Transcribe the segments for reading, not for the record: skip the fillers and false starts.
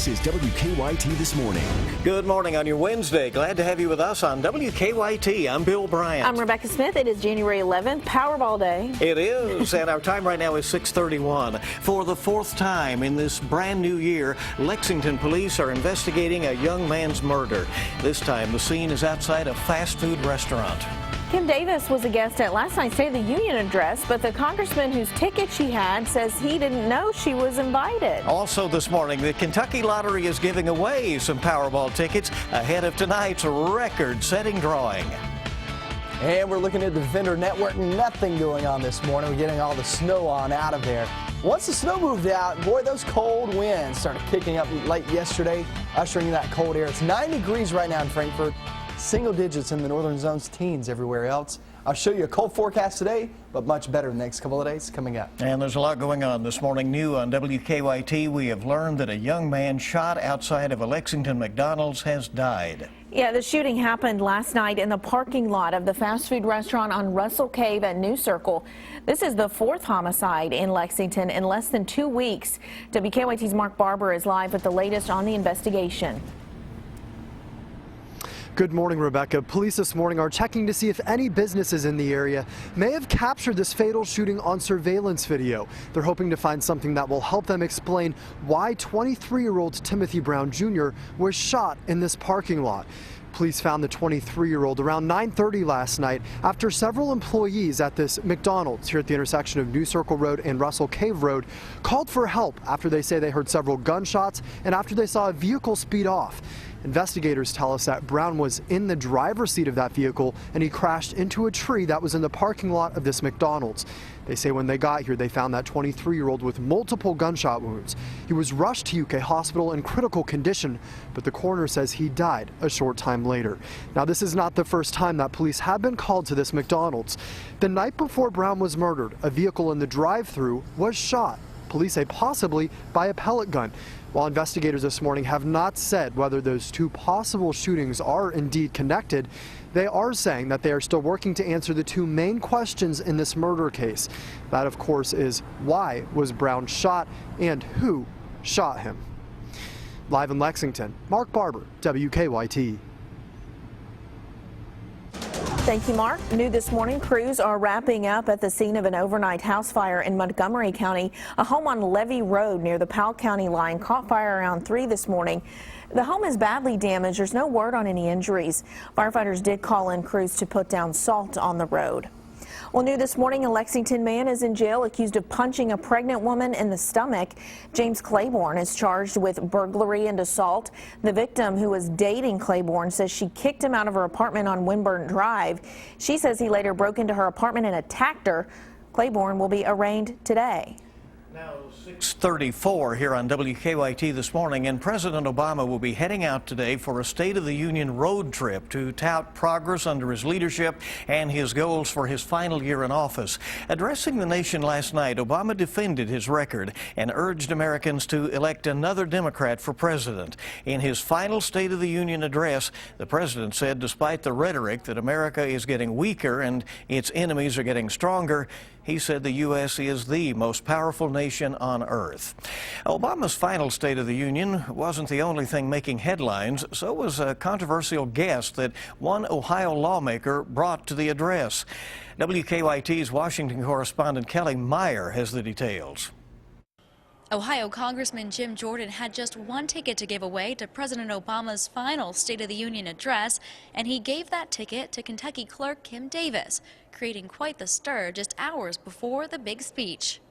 This is WKYT This Morning. Good morning on your Wednesday. Glad to have you with us on WKYT. I'm Bill Bryant. I'm Rebecca Smith. It is January 11th, Powerball Day. It is, and our time right now is 6:31. For the fourth time in this brand new year, Lexington police are investigating a young man's murder. This time, the scene is outside a fast food restaurant. Kim Davis was a guest at last night's State of the Union address, but the congressman whose ticket she had says he didn't know she was invited. Also this morning, the Kentucky Lottery is giving away some Powerball tickets ahead of tonight's record-setting drawing. And we're looking at the vendor network. Nothing going on this morning. We're getting all the snow on out of there. Once the snow moved out, boy, those cold winds started kicking up late yesterday, ushering in that cold air. It's 9 degrees right now in Frankfort. Single digits in the northern zones, teens everywhere else. I'll show you a cold forecast today, but much better the next couple of days coming up. And there's a lot going on this morning. New on WKYT, we have learned that a young man shot outside of a Lexington McDonald's has died. Yeah, the shooting happened last night in the parking lot of the fast food restaurant on Russell Cave at New Circle. This is the fourth homicide in Lexington in less than 2 weeks. WKYT's Mark Barber is live with the latest on the investigation. Good morning, Rebecca. Police this morning are checking to see if any businesses in the area may have captured this fatal shooting on surveillance video. They're hoping to find something that will help them explain why 23-year-old Timothy Brown Jr. was shot in this parking lot. Police found the 23-year-old around 9:30 last night after several employees at this McDonald's here at the intersection of New Circle Road and Russell Cave Road called for help after they say they heard several gunshots and after they saw a vehicle speed off. Investigators tell us that Brown was in the driver's seat of that vehicle and he crashed into a tree that was in the parking lot of this McDonald's. They say when they got here, they found that 23-year-old with multiple gunshot wounds. He was rushed to UK Hospital in critical condition, but the coroner says he died a short time later. Now, this is not the first time that police have been called to this McDonald's. The night before Brown was murdered, a vehicle in the drive-thru was shot. Police say possibly by a pellet gun. While investigators this morning have not said whether those two possible shootings are indeed connected, they are saying that they are still working to answer the two main questions in this murder case. That, of course, is why was Brown shot and who shot him? Live in Lexington, Mark Barber, WKYT. Thank you, Mark. New this morning, crews are wrapping up at the scene of an overnight house fire in Montgomery County. A home on Levy Road near the Powell County line caught fire around 3 this morning. The home is badly damaged. There's no word on any injuries. Firefighters did call in crews to put down salt on the road. Well, new this morning, a Lexington man is in jail accused of punching a pregnant woman in the stomach. James Claiborne is charged with burglary and assault. The victim, who was dating Claiborne, says she kicked him out of her apartment on Winburn Drive. She says he later broke into her apartment and attacked her. Claiborne will be arraigned today. Now 6:34 here on WKYT this morning, and President Obama will be heading out today for a State of the Union road trip to tout progress under his leadership and his goals for his final year in office. Addressing the nation last night, Obama defended his record and urged Americans to elect another Democrat for president. In his final State of the Union address, the president said despite the rhetoric that America is getting weaker and its enemies are getting stronger, he said the U.S. is the most powerful nation on earth. Obama's final State of the Union wasn't the only thing making headlines. So was a controversial guest that one Ohio lawmaker brought to the address. WKYT's Washington correspondent Kelly Meyer has the details. Ohio Congressman Jim Jordan had just one ticket to give away to President Obama's final State of the Union address, and he gave that ticket to Kentucky Clerk Kim Davis, creating quite the stir just hours before the big speech.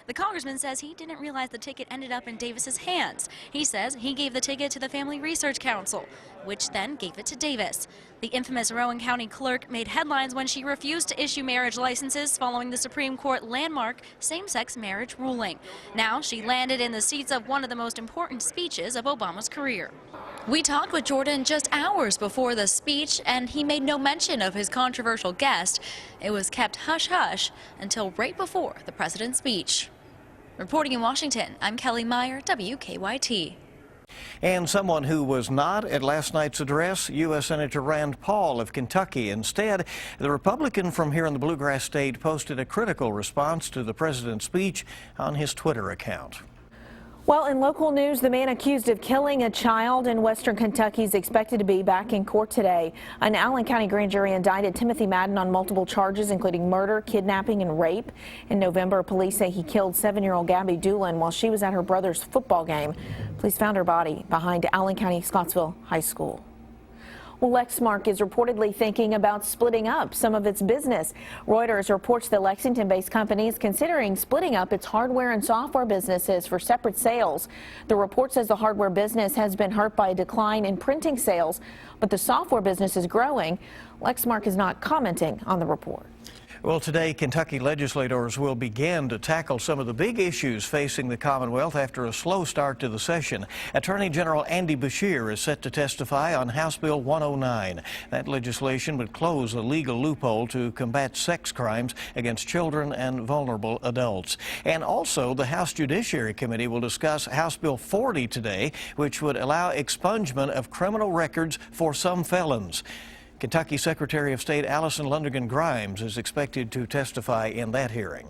The congressman says he didn't realize the ticket ended up in Davis's hands. He says he gave the ticket to the Family Research Council, which then gave it to Davis. The infamous Rowan County clerk made headlines when she refused to issue marriage licenses following the Supreme Court landmark same-sex marriage ruling. Now she landed in the seats of one of the most important speeches of Obama's career. We talked with Jordan just hours before the speech, and he made no mention of his controversial guest. It was kept hush-hush until right before the president's speech. Reporting in Washington, I'm Kelly Meyer, WKYT. And someone who was not at last night's address, U.S. Senator Rand Paul of Kentucky. Instead, the Republican from here in the Bluegrass State posted a critical response to the president's speech on his Twitter account. Well, in local news, the man accused of killing a child in western Kentucky is expected to be back in court today. An Allen County grand jury indicted Timothy Madden on multiple charges, including murder, kidnapping, and rape. In November, police say he killed 7-year-old Gabby Doolin while she was at her brother's football game. Police found her body behind Allen County Scottsville High School. Well, Lexmark is reportedly thinking about splitting up some of its business. Reuters reports the Lexington-based company is considering splitting up its hardware and software businesses for separate sales. The report says the hardware business has been hurt by a decline in printing sales, but the software business is growing. Lexmark is not commenting on the report. Well, today, Kentucky legislators will begin to tackle some of the big issues facing the Commonwealth after a slow start to the session. Attorney General Andy Beshear is set to testify on House Bill 109. That legislation would close a legal loophole to combat sex crimes against children and vulnerable adults. And also, the House Judiciary Committee will discuss House Bill 40 today, which would allow expungement of criminal records for some felons. Kentucky Secretary of State Allison Lundergan Grimes is expected to testify in that hearing.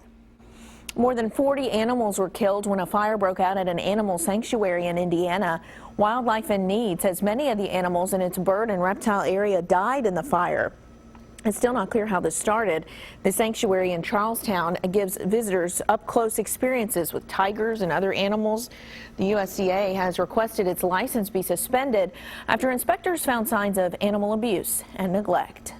More than 40 animals were killed when a fire broke out at an animal sanctuary in Indiana. Wildlife in Need says many of the animals in its bird and reptile area died in the fire. It's still not clear how this started. The sanctuary in Charlestown gives visitors up-close experiences with tigers and other animals. The USDA has requested its license be suspended after inspectors found signs of animal abuse and neglect.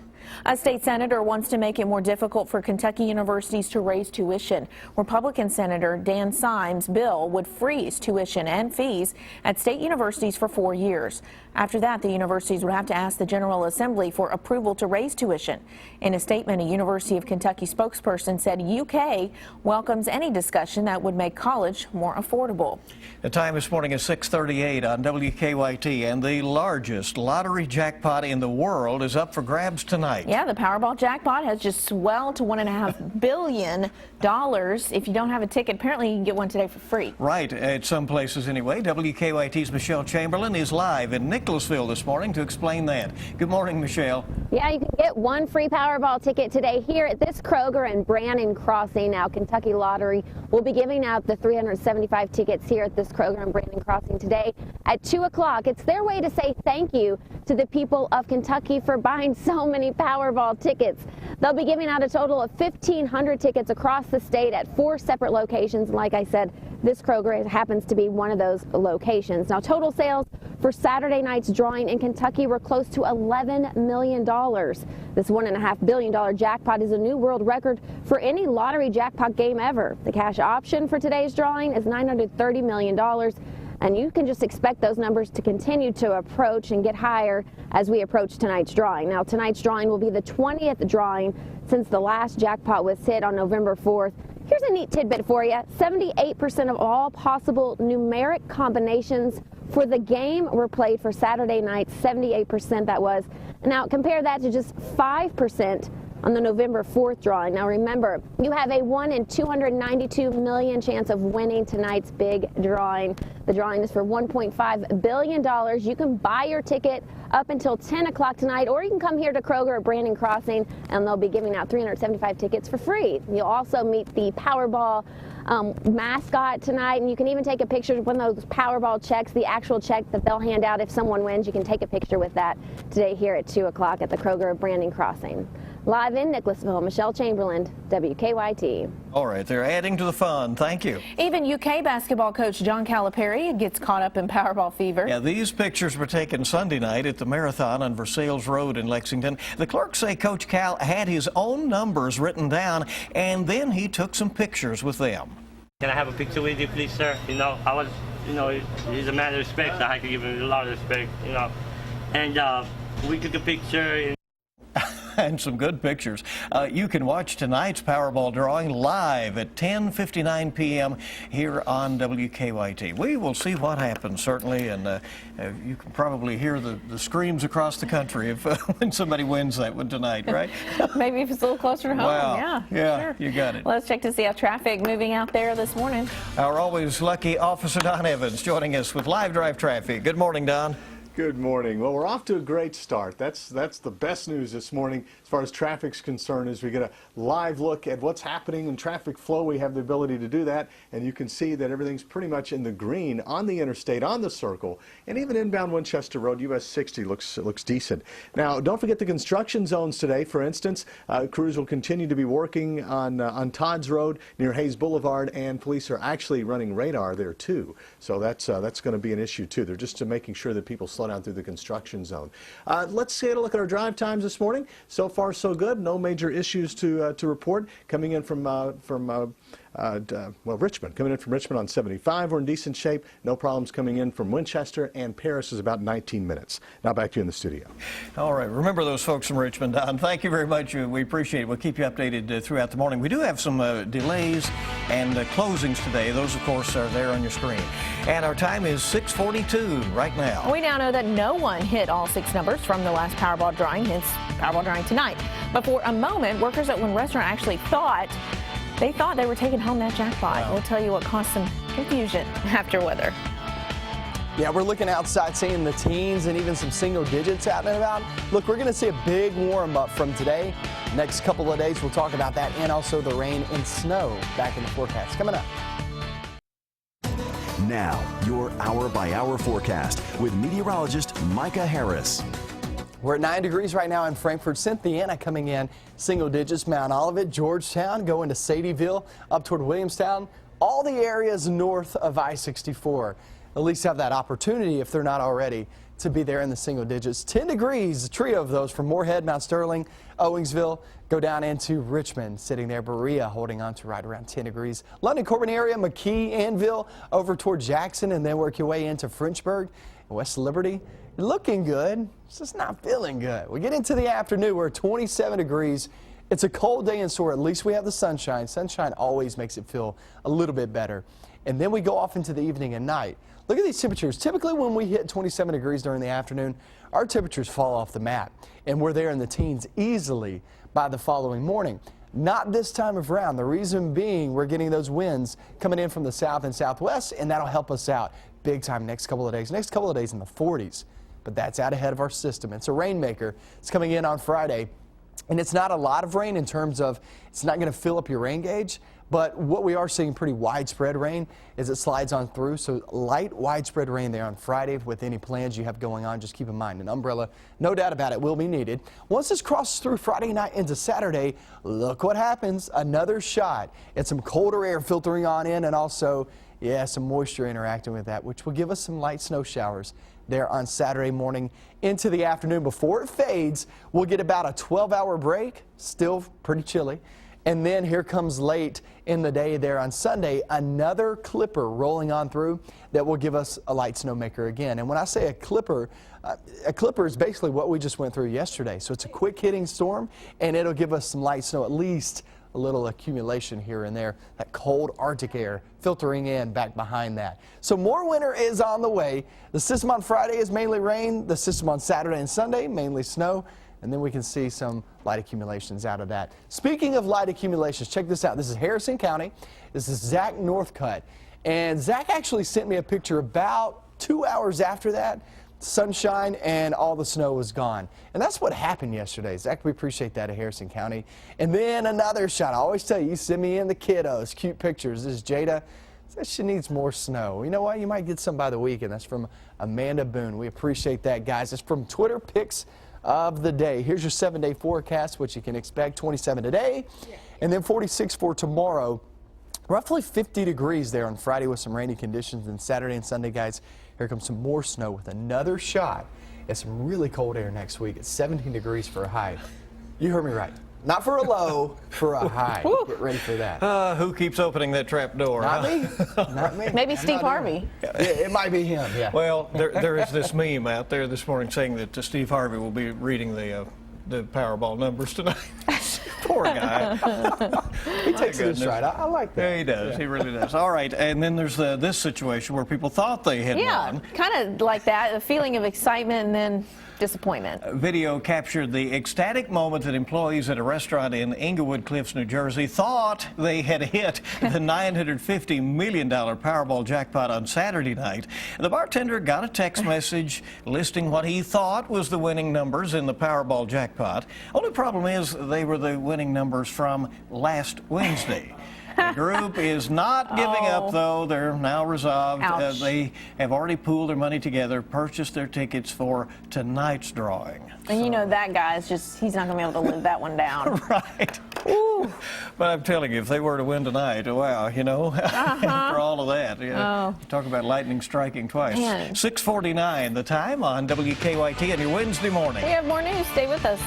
A state senator wants to make it more difficult for Kentucky universities to raise tuition. Republican Senator Dan Symes' bill would freeze tuition and fees at state universities for 4 years. After that, the universities would have to ask the General Assembly for approval to raise tuition. In a statement, a University of Kentucky spokesperson said UK welcomes any discussion that would make college more affordable. The time this morning is 6:38 on WKYT, and the largest lottery jackpot in the world is up for grabs tonight. Yeah, the Powerball jackpot has just swelled to $1.5 billion. If you don't have a ticket, apparently you can get one today for free. Right, at some places anyway. WKYT's Michelle Chamberlain is live in Nicholasville this morning to explain that. Good morning, Michelle. Yeah, you can get one free Powerball ticket today here at this Kroger and Brannon Crossing. Now, Kentucky Lottery will be giving out the 375 tickets here at this Kroger and Brannon Crossing today at 2 o'clock. It's their way to say thank you to the people of Kentucky for buying so many Powerball tickets. They'll be giving out a total of 1,500 tickets across the state at 4 separate locations. And like I said, this Kroger happens to be one of those locations. Now, total sales for Saturday night's drawing in Kentucky were close to $11 million. This $1.5 billion jackpot is a new world record for any lottery jackpot game ever. The cash option for today's drawing is $930 million. And you can just expect those numbers to continue to approach and get higher as we approach tonight's drawing. Now, tonight's drawing will be the 20th drawing since the last jackpot was hit on November 4th. Here's a neat tidbit for you. 78% of all possible numeric combinations for the game were played for Saturday night. 78% that was. Now, compare that to just 5% on the November 4th drawing. Now remember, you have a 1 in 292 million chance of winning tonight's big drawing. The drawing is for $1.5 billion. You can buy your ticket up until 10 o'clock tonight, or you can come here to Kroger at Brannon Crossing, and they'll be giving out 375 tickets for free. You'll also meet the Powerball mascot tonight, and you can even take a picture of one of those Powerball checks, the actual check that they'll hand out if someone wins. You can take a picture with that today here at 2 o'clock at the Kroger at Brannon Crossing. Live in Nicholasville, Michelle Chamberlain, WKYT. All right, they're adding to the fun. Thank you. Even UK basketball coach John Calipari gets caught up in Powerball fever. Yeah, these pictures were taken Sunday night at the Marathon on Versailles Road in Lexington. The clerks say Coach Cal had his own numbers written down, and then he took some pictures with them. Can I have a picture with you, please, sir? You know, I was, you know, he's a man of respect, so I had to give him a lot of respect, you know. And we took a picture. And some good pictures. You can watch tonight's Powerball drawing live at 10:59 p.m. here on WKYT. We will see what happens, certainly, and you can probably hear the screams across the country if when somebody wins that one tonight, right? Maybe if it's a little closer to home. Wow. Yeah, sure. You got it. Let's check to see how traffic moving out there this morning. Our always lucky Officer Don Evans joining us with live drive traffic. Good morning, Don. Good morning. Well, we're off to a great start. That's the best news this morning, far as traffic's concerned, as we get a live look at what's happening in traffic flow. We have the ability to do that, and you can see that everything's pretty much in the green on the interstate, on the circle, and even inbound Winchester Road, US 60 looks decent. Now, don't forget the construction zones today. For instance, crews will continue to be working on Todd's Road near Hayes Boulevard, and police are actually running radar there too. So that's going to be an issue too. They're just making sure that people slow down through the construction zone. Let's take a look at our drive times this morning. So far, so good. No major issues to report. Coming in from Richmond. Coming in from Richmond on 75, we're in decent shape. No problems coming in from Winchester, and Paris is about 19 minutes. Now back to you in the studio. All right, remember those folks from Richmond, Don. Thank you very much. We appreciate it. We'll keep you updated throughout the morning. We do have some delays and closings today. Those, of course, are there on your screen. And our time is 6:42 right now. We now know that no one hit all 6 numbers from the last Powerball drawing, hence Powerball drawing tonight. But for a moment, workers at one restaurant actually thought they were taking home that jackpot. Wow. We'll tell you what caused some confusion after weather. Yeah, we're looking outside, seeing the teens and even some single digits out and about. Look, we're going to see a big warm up from today. Next couple of days, we'll talk about that, and also the rain and snow back in the forecast. Coming up. Now, your hour-by-hour forecast with meteorologist Micah Harris. We're at 9 degrees right now in Frankfort. Cynthiana coming in single digits. Mount Olivet, Georgetown, going to Sadieville, up toward Williamstown. All the areas north of I-64 at least have that opportunity, if they're not already, to be there in the single digits. 10 degrees, a trio of those from Moorhead, Mount Sterling, Owingsville, go down into Richmond, sitting there. Berea holding on to right around 10 degrees. London, Corbin area, McKee, Annville, over toward Jackson, and then work your way into Frenchburg. West Liberty, looking good, it's just not feeling good. We get into the afternoon, we're at 27 degrees. It's a cold day, and so at least we have the sunshine. Sunshine always makes it feel a little bit better. And then we go off into the evening and night. Look at these temperatures. Typically when we hit 27 degrees during the afternoon, our temperatures fall off the map, and we're there in the teens easily by the following morning. Not this time of round. The reason being, we're getting those winds coming in from the south and southwest, and that'll help us out big time next couple of days. Next couple of days in the 40s, but that's out ahead of our system. It's a rainmaker. It's coming in on Friday, and it's not a lot of rain in terms of it's not going to fill up your rain gauge, but what we are seeing pretty widespread rain as it slides on through. So light widespread rain there on Friday. With any plans you have going on, just keep in mind an umbrella, no doubt about it, will be needed. Once this crosses through Friday night into Saturday, look what happens. Another shot at some colder air filtering on in, and also some moisture interacting with that, which will give us some light snow showers there on Saturday morning into the afternoon. Before it fades, we'll get about a 12-hour break, still pretty chilly. And then here comes late in the day there on Sunday, another clipper rolling on through that will give us a light snowmaker again. And when I say a clipper is basically what we just went through yesterday. So it's a quick hitting storm, and it'll give us some light snow, at least a little accumulation here and there. That cold Arctic air filtering in back behind that. So more winter is on the way. The system on Friday is mainly rain. The system on Saturday and Sunday, mainly snow. And then we can see some light accumulations out of that. Speaking of light accumulations, check this out. This is Harrison County. This is Zach Northcutt. And Zach actually sent me a picture about 2 hours after that. Sunshine and all the snow was gone. And that's what happened yesterday. Zach, we appreciate that at Harrison County. And then another shot. I always tell you send me in the kiddos, cute pictures. This is Jada. Says she needs more snow. You know what? You might get some by the weekend. That's from Amanda Boone. We appreciate that, guys. It's from Twitter Pics of the Day. Here's your 7-day forecast, what you can expect. 27 today, and then 46 for tomorrow. Roughly 50 degrees there on Friday with some rainy conditions. And Saturday and Sunday, guys, here comes some more snow with another shot at some really cold air next week. It's 17 degrees for a high. You heard me right. Not for a low, for a high. Get ready for that. Who keeps opening that trap door? Not me. Not me. Maybe Steve Harvey. Yeah, it might be him, yeah. Well, there is this meme out there this morning saying that Steve Harvey will be reading the Powerball numbers tonight. Poor guy. He takes it in stride. I like that. Yeah, he does. Yeah. He really does. All right, and then there's this situation where people thought they had won. Kind of like that, a feeling of excitement and then disappointment. Video captured the ecstatic moment that employees at a restaurant in Englewood Cliffs, New Jersey thought they had hit the $950 million Powerball jackpot on Saturday night. The bartender got a text message listing what he thought was the winning numbers in the Powerball jackpot. Only problem is they were the winning numbers from last Wednesday. The group is not giving up, though. They're now resolved. They have already pooled their money together, purchased their tickets for tonight's drawing. And you know that guy is just—he's not going to be able to live that one down. Right. Ooh. But I'm telling you, if they were to win tonight, wow, you know, after all of that, talk about lightning striking twice. 6:49, the time on WKYT on your Wednesday morning. We have more news. Stay with us.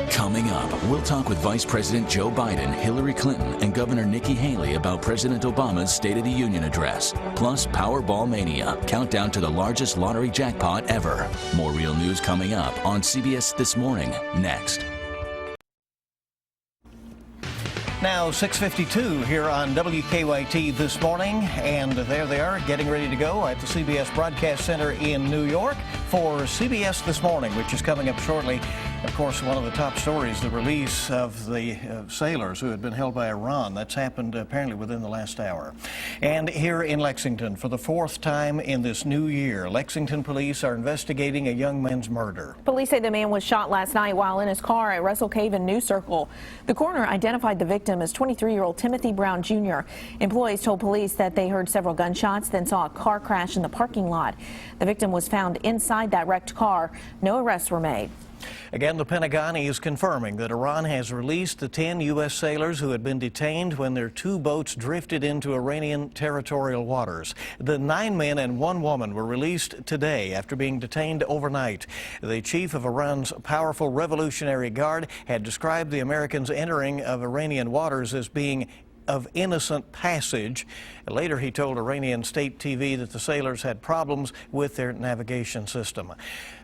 Coming up, we'll talk with Vice President Joe Biden, Hillary Clinton, and Governor Nikki Haley about President Obama's State of the Union address. Plus, Powerball Mania, countdown to the largest lottery jackpot ever. More real news coming up on CBS This Morning, next. Now 6:52 here on WKYT This Morning, and there they are getting ready to go at the CBS Broadcast Center in New York for CBS This Morning, which is coming up shortly. Of course, one of the top stories, the release of the sailors who had been held by Iran. That's happened apparently within the last hour. And here in Lexington, for the fourth time in this new year, Lexington police are investigating a young man's murder. Police say the man was shot last night while in his car at Russell Cave and New Circle. The coroner identified the victim as 23-year-old Timothy Brown Jr. Employees told police that they heard several gunshots, then saw a car crash in the parking lot. The victim was found inside that wrecked car. No arrests were made. Again, the Pentagon is confirming that Iran has released the 10 U.S. sailors who had been detained when their two boats drifted into Iranian territorial waters. The 9 men and 1 woman were released today after being detained overnight. The chief of Iran's powerful Revolutionary Guard had described the Americans' entering of Iranian waters as being of innocent passage. Later, he told Iranian state TV that the sailors had problems with their navigation system.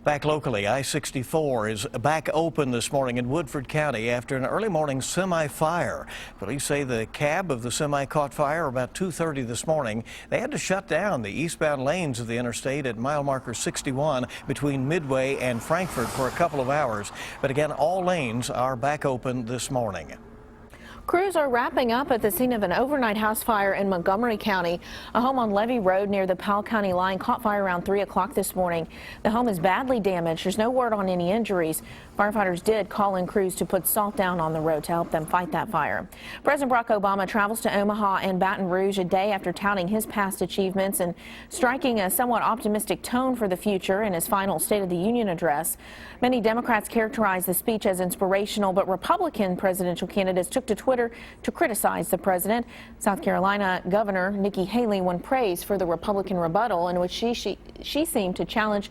Back locally, I-64 is back open this morning in Woodford County after an early morning semi-fire. Police say the cab of the semi caught fire about 2:30 this morning. They had to shut down the eastbound lanes of the interstate at mile marker 61 between Midway and Frankfort for a couple of hours. But again, all lanes are back open this morning. Crews are wrapping up at the scene of an overnight house fire in Montgomery County. A home on Levy Road near the Powell County line caught fire around 3 o'clock this morning. The home is badly damaged. There's no word on any injuries. Firefighters did call in crews to put salt down on the road to help them fight that fire. President Barack Obama travels to Omaha and Baton Rouge a day after touting his past achievements and striking a somewhat optimistic tone for the future in his final State of the Union address. Many Democrats characterized the speech as inspirational, but Republican presidential candidates took to Twitter to criticize the president. South Carolina Governor Nikki Haley won praise for the Republican rebuttal in which she seemed to challenge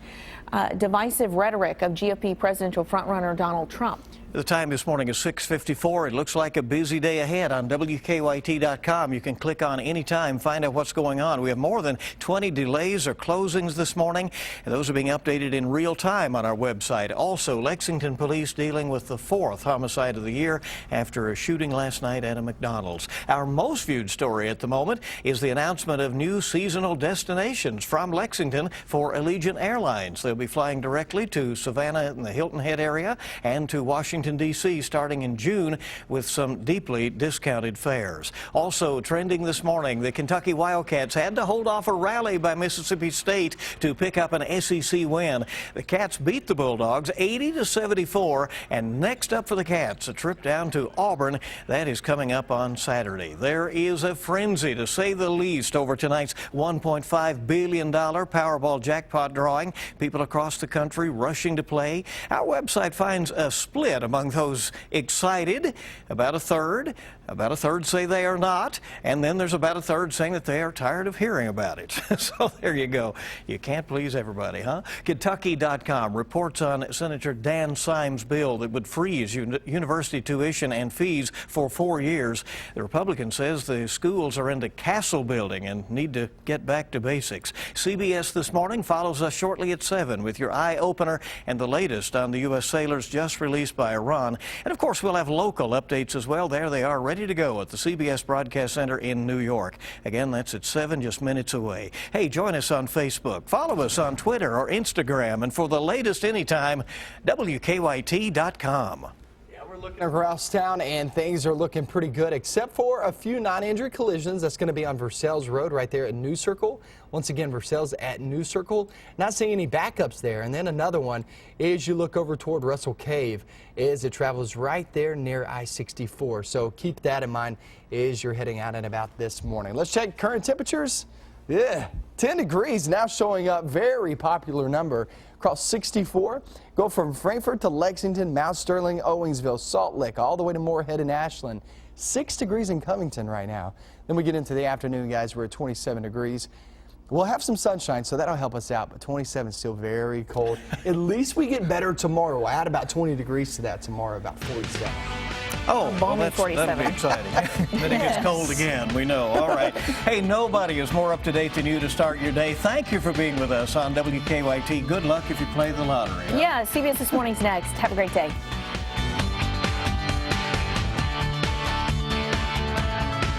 divisive rhetoric of GOP presidential frontrunner Donald Trump. The time this morning is 6:54. It looks like a busy day ahead on WKYT.com. You can click on anytime, find out what's going on. We have more than 20 delays or closings this morning, and those are being updated in real time on our website. Also, Lexington police dealing with the 4th homicide of the year after a shooting last night at a McDonald's. Our most viewed story at the moment is the announcement of new seasonal destinations from Lexington for Allegiant Airlines. They'll be flying directly to Savannah in the Hilton Head area and to Washington, D.C. starting in June with some deeply discounted fares. Also trending this morning, the Kentucky Wildcats had to hold off a rally by Mississippi State to pick up an SEC win. The Cats beat the Bulldogs 80-74, and next up for the Cats, a trip down to Auburn. That is coming up on Saturday. There is a frenzy, to say the least, over tonight's $1.5 billion Powerball jackpot drawing. People across the country rushing to play. Our website finds a split among those excited. About a third say they are not, and then there's about a third saying that they are tired of hearing about it. So there you go. You can't please everybody, huh? Kentucky.com reports on Senator Dan Syme's bill that would freeze university tuition and fees for 4 years. The Republican says the schools are into castle building and need to get back to basics. CBS This Morning follows us shortly at 7 with your eye opener and the latest on the U.S. sailors just released by a run. And of course, we'll have local updates as well. There they are, ready to go at the CBS Broadcast Center in New York. Again, that's at 7, just minutes away. Hey, join us on Facebook, follow us on Twitter or Instagram, and for the latest anytime, WKYT.com. Looking across town, and things are looking pretty good except for a few non-injury collisions. That's going to be on Versailles Road right there at New Circle. Once again, Versailles at New Circle. Not seeing any backups there. And then another one is you look over toward Russell Cave as it travels right there near I-64. So keep that in mind as you're heading out and about this morning. Let's check current temperatures. Yeah, 10 degrees now showing up, very popular number across 64. Go from Frankfort to Lexington, Mount Sterling, Owingsville, Salt Lake, all the way to Moorhead and Ashland. 6 degrees in Covington right now. Then we get into the afternoon, guys, we're at 27 degrees. We'll have some sunshine, so that'll help us out, but 27 is still very cold. At least we get better tomorrow. We'll add about 20 degrees to that tomorrow, about 47. Oh, well, balmy 47. that'll be exciting. Then it gets cold again, we know. All right. Hey, nobody is more up to date than you to start your day. Thank you for being with us on WKYT. Good luck if you play the lottery. Yeah, CBS This Morning's next. Have a great day.